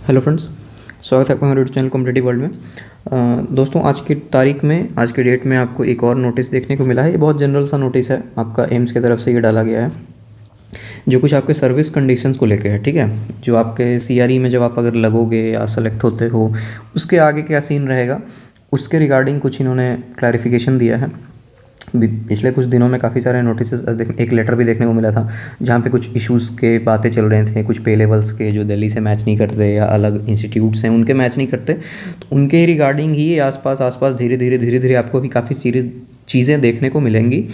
Hello friends, स्वागत है आपका हमारे यूट्यूब चैनल कॉम्पिटिटिव वर्ल्ड में। दोस्तों, आज की तारीख में, आज के डेट में आपको एक और नोटिस देखने को मिला है। ये बहुत जनरल सा नोटिस है, आपका एम्स की तरफ से ये डाला गया है, जो कुछ आपके सर्विस कंडीशंस को लेके है। ठीक है, जो आपके सीआरई में जब आप अगर लगोगे या सेलेक्ट होते हो, उसके आगे क्या सीन रहेगा, उसके रिगार्डिंग कुछ इन्होंने क्लैरिफिकेशन दिया है। पिछले कुछ दिनों में काफ़ी सारे नोटिस, एक लेटर भी देखने को मिला था जहाँ पे कुछ इश्यूज़ के बातें चल रहे थे, कुछ पे लेवल्स के जो दिल्ली से मैच नहीं करते या अलग इंस्टीट्यूट्स हैं उनके मैच नहीं करते, तो उनके रिगार्डिंग ही आसपास धीरे धीरे आपको भी काफ़ी चीज़ें देखने को मिलेंगी।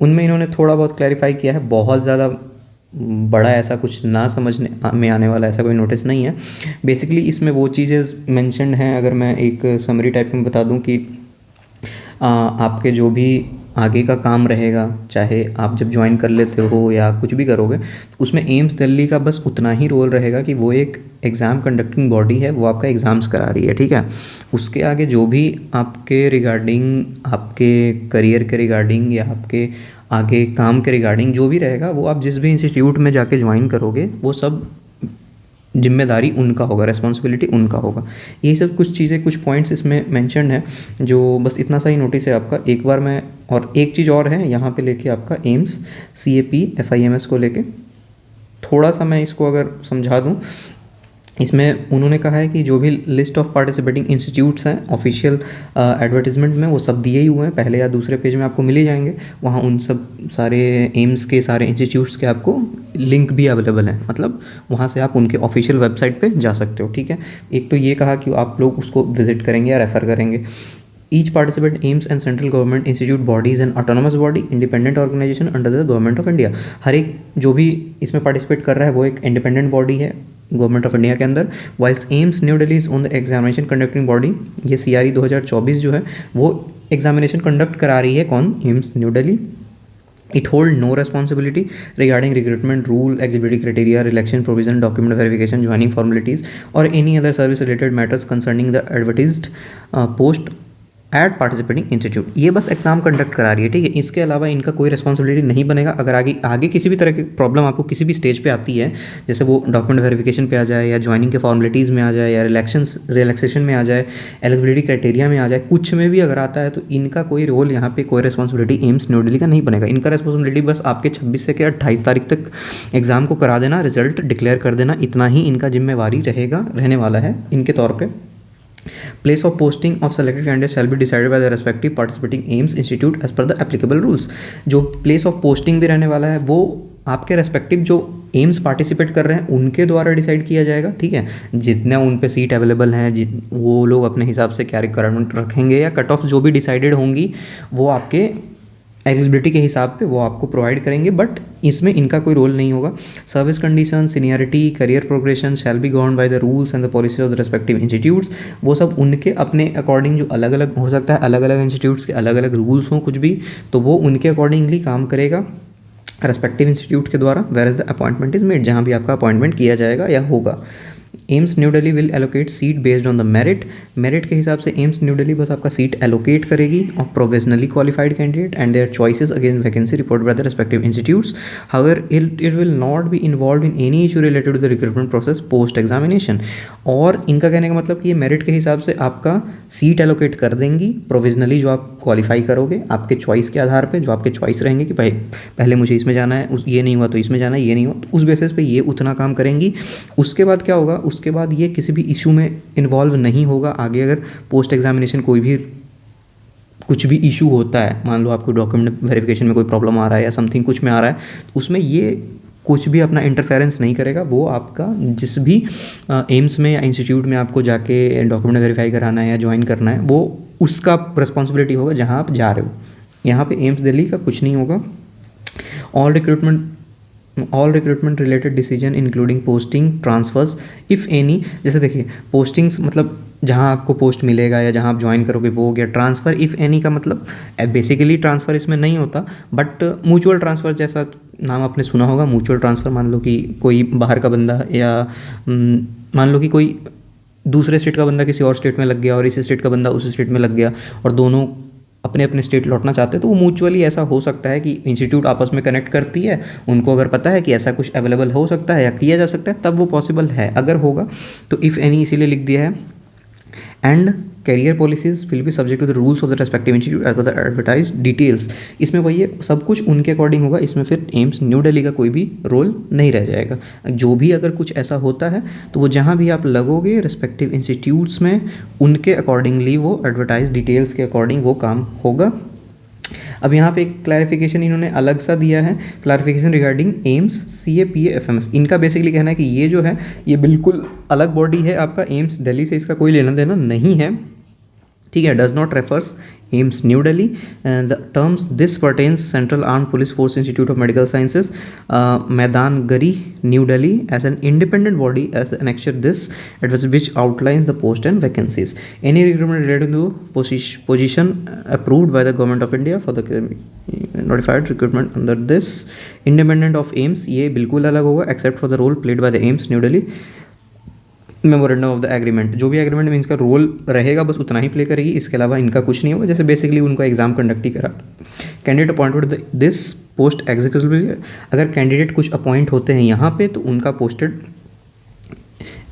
उनमें इन्होंने थोड़ा बहुत क्लैरिफाई किया है। बहुत ज़्यादा बड़ा ऐसा कुछ ना समझने में आने वाला ऐसा कोई नोटिस नहीं है। बेसिकली इसमें वो चीज़ें मेंशन्ड हैं, अगर मैं एक समरी टाइप में बता दूं कि आपके जो भी आगे का काम रहेगा, चाहे आप जब ज्वाइन कर लेते हो या कुछ भी करोगे, तो उसमें एम्स दिल्ली का बस उतना ही रोल रहेगा कि वो एक एग्ज़ाम कंडक्टिंग बॉडी है, वो आपका एग्ज़ाम्स करा रही है। ठीक है, उसके आगे जो भी आपके रिगार्डिंग, आपके करियर के रिगार्डिंग या आपके आगे काम के रिगार्डिंग जो भी रहेगा, वो आप जिस भी इंस्टीट्यूट में जाके ज्वाइन करोगे वो सब जिम्मेदारी उनका होगा, रिस्पॉन्सिबिलिटी उनका होगा। यही सब कुछ चीज़ें, कुछ पॉइंट्स इसमें मेंशन्ड है, जो बस इतना सा ही नोटिस है आपका। एक बार मैं, और एक चीज़ और है यहाँ पे लेके आपका एम्स CAP FIMS को लेके थोड़ा सा मैं इसको अगर समझा दूँ। इसमें उन्होंने कहा है कि जो भी लिस्ट ऑफ पार्टिसिपेटिंग इंस्टीट्यूट्स हैं ऑफिशियल एडवर्टीजमेंट में, वो सब दिए ही हुए हैं, पहले या दूसरे पेज में आपको मिल ही जाएंगे। वहाँ उन सब सारे एम्स के सारे इंस्टीट्यूट्स के आपको लिंक भी अवेलेबल है, मतलब वहाँ से आप उनके ऑफिशियल वेबसाइट पे जा सकते हो। ठीक है, एक तो ये कहा कि आप लोग उसको विजिट करेंगे या रेफ़र करेंगे। Each participant aims and central government institute body is an autonomous body, independent organization under the government of India। हर एक जो भी इसमें पार्टिसिपेट कर रहा है वो एक इंडिपेंडेंट बॉडी है गवर्नमेंट ऑफ इंडिया के अंदर। Whiles AIIMS new Delhi is on the examination conducting body, ये CRE 2024 जो है वो एग्जामिनेशन कंडक्ट करा रही है। कौन? AIIMS new Delhi. It hold no responsibility regarding recruitment rule, eligibility criteria, election provision, document verification, joining formalities, or any other service related matters concerning the advertised post at participating institute. ये बस exam conduct करा रही है। ठीक है, इसके अलावा इनका कोई रिस्पॉन्सिबिलिटी नहीं बनेगा। अगर आगे किसी भी तरह की प्रॉब्लम आपको किसी भी स्टेज पे आती है, जैसे वो डॉक्यूमेंट वेरिफिकेशन पे आ जाए या ज्वाइनिंग के फॉर्मेलिटीज़ में आ जाए या रिलैक्सेशन में आ जाए, एलिजिबिलिटी क्राइटेरिया में आ जाए, कुछ में भी अगर आता है, तो इनका कोई रोल यहाँ पे, कोई रिस्पॉन्सिबिलिटी एम्स न्यू दिल्ली का नहीं बनेगा। इनका रिस्पॉन्सिबिलिटी बस आपके 26 से 28 तारीख तक एग्जाम को करा देना, रिजल्ट डिक्लेयर कर देना, इतना ही इनका जिम्मेवारी रहने वाला है इनके तौर पर। Place of posting of selected candidates shall be decided by the respective participating AIMS institute as per the applicable rules। जो place of posting भी रहने वाला है वो आपके रेस्पेक्टिव जो एम्स पार्टिसिपेट कर रहे हैं उनके द्वारा डिसाइड किया जाएगा। ठीक है, जितना उन पे सीट अवेलेबल हैं, वो लोग अपने हिसाब से क्या रिक्वायरमेंट रखेंगे या कट ऑफ जो भी डिसाइडेड होंगी वो आपके एलिजिबिलिटी के हिसाब पे वो आपको प्रोवाइड करेंगे, बट इसमें इनका कोई रोल नहीं होगा। Service condition, seniority, career progression shall be govern by the rules and the policy of the respective institutes. वो सब उनके अपने अकॉर्डिंग, जो अलग अलग हो सकता है, अलग अलग इंस्टीट्यूट्स के अलग अलग रूल्स हों कुछ भी, तो वो उनके अकॉर्डिंगली काम करेगा रेस्पेक्टिव इंस्टीट्यूट के द्वारा। Where is the appointment is made, जहाँ भी आपका अपॉइंटमेंट किया जाएगा या होगा। AIIMS new Delhi will allocate seat based on the merit के हिसाब से एम्स न्यू दिल्ली बस आपका सीट एलोकेट करेगी of provisionally qualified candidate and their choices against vacancy report by the respective institutes. However it will not be involve in any issue related to the recruitment process post examination. और इनका कहने का मतलब कि ये merit के हिसाब से आपका सीट एलोकेट कर देंगी प्रोविजनली, जो आप क्वालिफाई करोगे आपके चॉइस के आधार पर, जो आपके चॉइस रहेंगे कि भाई पहले मुझे इसमें जाना है, ये नहीं हुआ तो इसमें जाना है, ये नहीं हुआ तो उस बेसिस पे ये उतना काम करेंगी। उसके बाद क्या होगा, उसके बाद ये किसी भी इशू में इन्वॉल्व नहीं होगा। आगे अगर पोस्ट एग्जामिनेशन कोई भी कुछ भी इशू होता है, मान लो आपको डॉक्यूमेंट वेरिफिकेशन में कोई प्रॉब्लम आ रहा है या समथिंग कुछ में आ रहा है, तो उसमें ये कुछ भी अपना इंटरफेरेंस नहीं करेगा। वो आपका जिस भी एम्स में या इंस्टीट्यूट में आपको जाके डॉक्यूमेंट वेरीफाई कराना है या ज्वाइन करना है, वो उसका रिस्पॉन्सिबिलिटी होगा जहाँ आप जा रहे हो। यहाँ पे एम्स दिल्ली का कुछ नहीं होगा। All recruitment related decision including posting, transfers if any. जैसे देखिए, पोस्टिंग्स मतलब जहाँ आपको पोस्ट मिलेगा या जहाँ आप ज्वाइन करोगे वो हो गया। ट्रांसफ़र इफ़ एनी का मतलब बेसिकली ट्रांसफ़र इसमें नहीं होता, बट म्यूचुअल ट्रांसफ़र जैसा नाम आपने सुना होगा। म्यूचुअल ट्रांसफ़र, मान लो कि कोई बाहर का बंदा या मान लो कि कोई दूसरे स्टेट का बंदा किसी और स्टेट में लग गया और इस स्टेट का बंदा उस स्टेट में लग गया और दोनों अपने अपने स्टेट लौटना चाहते हैं तो वो म्यूचुअली ऐसा हो सकता है कि इंस्टीट्यूट आपस में कनेक्ट करती है, उनको अगर पता है कि ऐसा कुछ अवेलेबल हो सकता है या किया जा सकता है, तब वो पॉसिबल है। अगर होगा तो इफ़ एनी इसीलिए लिख दिया है, and career policies will be subject to the rules of the respective institute as per the advertise details. इसमें वही है, सब कुछ उनके अकॉर्डिंग होगा, इसमें फिर एम्स न्यू दिल्ली का कोई भी रोल नहीं रह जाएगा। जो भी अगर कुछ ऐसा होता है तो वो जहाँ भी आप लगोगे रेस्पेक्टिव इंस्टीट्यूट्स में, उनके अकॉर्डिंगली वो एडवर्टाइज डिटेल्स के अकॉर्डिंग वो काम होगा। अब यहाँ पे एक क्लैरिफिकेशन इन्होंने अलग सा दिया है, क्लैरिफिकेशन रिगार्डिंग एम्स CAPA-FMS। इनका बेसिकली कहना है कि ये जो है ये बिल्कुल अलग बॉडी है आपका, एम्स दिल्ली से इसका कोई लेना देना नहीं है, ठीक है। Does not refers AIIMS new Delhi. The terms this pertains central arm police force institute of medical sciences Maidangarhi new Delhi as an independent body as annexure this at which outlines the post and vacancies. Any recruitment related to position approved by the government of India for the notified recruitment under this independent of AIIMS, ये बिल्कुल अलग होगा except for the role played by the AIIMS new Delhi memorandum of the agreement. जो भी agreement में इनका role रहेगा बस उतना ही प्ले करेगी, इसके अलावा इनका कुछ नहीं होगा। जैसे बेसिकली उनका एग्जाम कंडक्ट ही करा। Candidate appointed this post executive, अगर कैंडिडेट कुछ अपॉइंट होते हैं यहाँ पे तो उनका पोस्टेड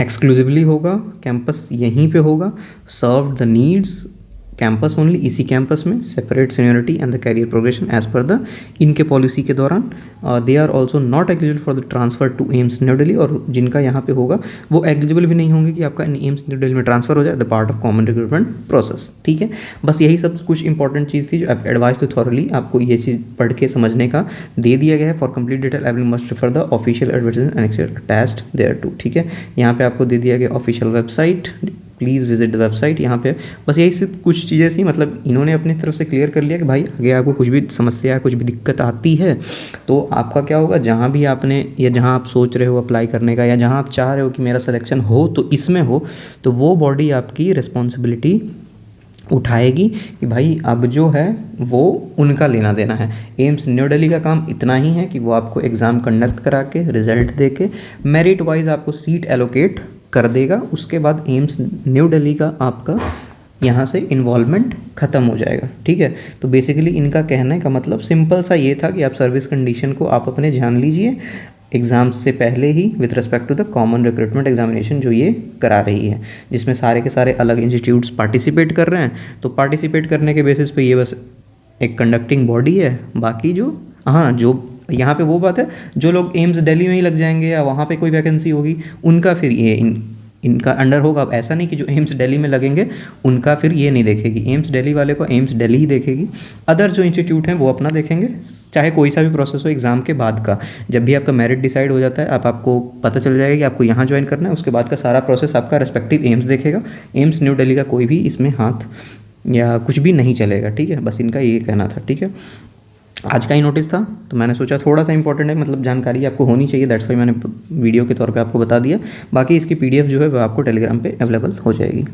एक्सक्लूसिवली होगा, कैंपस यहीं पे होगा, serve the needs campus only, इसी कैंपस में, separate seniority and the career progression as per the इनके पॉलिसी के दौरान। They are also not eligible for the transfer to AIIMS new Delhi, और जिनका यहाँ पे होगा वो एलिजिबल भी नहीं होंगे कि आपका एम्स न्यू दिल्ली में ट्रांसफर हो जाए, the part of common recruitment process, ठीक है। बस यही सब कुछ इंपॉर्टेंट चीज़ थी जो एडवाइस तो थॉरली आपको ये चीज़ पढ़ के समझने का दे दिया गया है। For complete detail I will must refer the official advertisement attached thereto, ठीक है। यहाँ पे आपको दे दिया गया official website, please visit the website. यहाँ पे बस यही सिर्फ कुछ चीज़ें थी, मतलब इन्होंने अपनी तरफ से क्लियर कर लिया कि भाई आगे आपको कुछ भी समस्या कुछ भी दिक्कत आती है तो आपका क्या होगा, जहाँ भी आपने या जहाँ आप सोच रहे हो अप्लाई करने का या जहाँ आप चाह रहे हो कि मेरा सिलेक्शन हो तो इसमें हो, तो वो बॉडी आपकी रिस्पॉन्सिबिलिटी उठाएगी कि भाई अब जो है वो उनका लेना देना है। एम्स न्यू दिल्ली का काम इतना ही है कि वो आपको एग्ज़ाम कंडक्ट करा के रिजल्ट दे के मेरिट वाइज आपको सीट एलोकेट कर देगा। उसके बाद एम्स न्यू दिल्ली का आपका यहाँ से इन्वॉल्वमेंट ख़त्म हो जाएगा, ठीक है। तो बेसिकली इनका कहने का मतलब सिंपल सा ये था कि आप सर्विस कंडीशन को आप अपने जान लीजिए एग्ज़ाम से पहले ही with respect to the common recruitment examination जो ये करा रही है, जिसमें सारे के सारे अलग इंस्टीट्यूट्स पार्टिसिपेट कर रहे हैं। तो पार्टिसिपेट करने के बेसिस पे ये बस एक कंडक्टिंग बॉडी है। बाकी जो जो यहाँ पे वो बात है, जो लोग एम्स दिल्ली में ही लग जाएंगे या वहाँ पे कोई वैकेंसी होगी उनका फिर ये इनका अंडर होगा। अब ऐसा नहीं कि जो एम्स दिल्ली में लगेंगे उनका फिर ये नहीं देखेगी, एम्स दिल्ली वाले को एम्स दिल्ली ही देखेगी। अदर जो इंस्टीट्यूट हैं वो अपना देखेंगे, चाहे कोई सा भी प्रोसेस हो एग्ज़ाम के बाद का। जब भी आपका मेरिट डिसाइड हो जाता है आपको पता चल जाएगा कि आपको यहाँ ज्वाइन करना है, उसके बाद का सारा प्रोसेस आपका रेस्पेक्टिव एम्स देखेगा। एम्स न्यू दिल्ली का कोई भी इसमें हाथ या कुछ भी नहीं चलेगा, ठीक है। बस इनका ये कहना था, ठीक है। आज का ही नोटिस था तो मैंने सोचा थोड़ा सा इंपॉर्टेंट है, मतलब जानकारी आपको होनी चाहिए, दैट्स वाई मैंने वीडियो के तौर पे आपको बता दिया। बाकी इसकी PDF जो है वो आपको टेलीग्राम पे अवेलेबल हो जाएगी।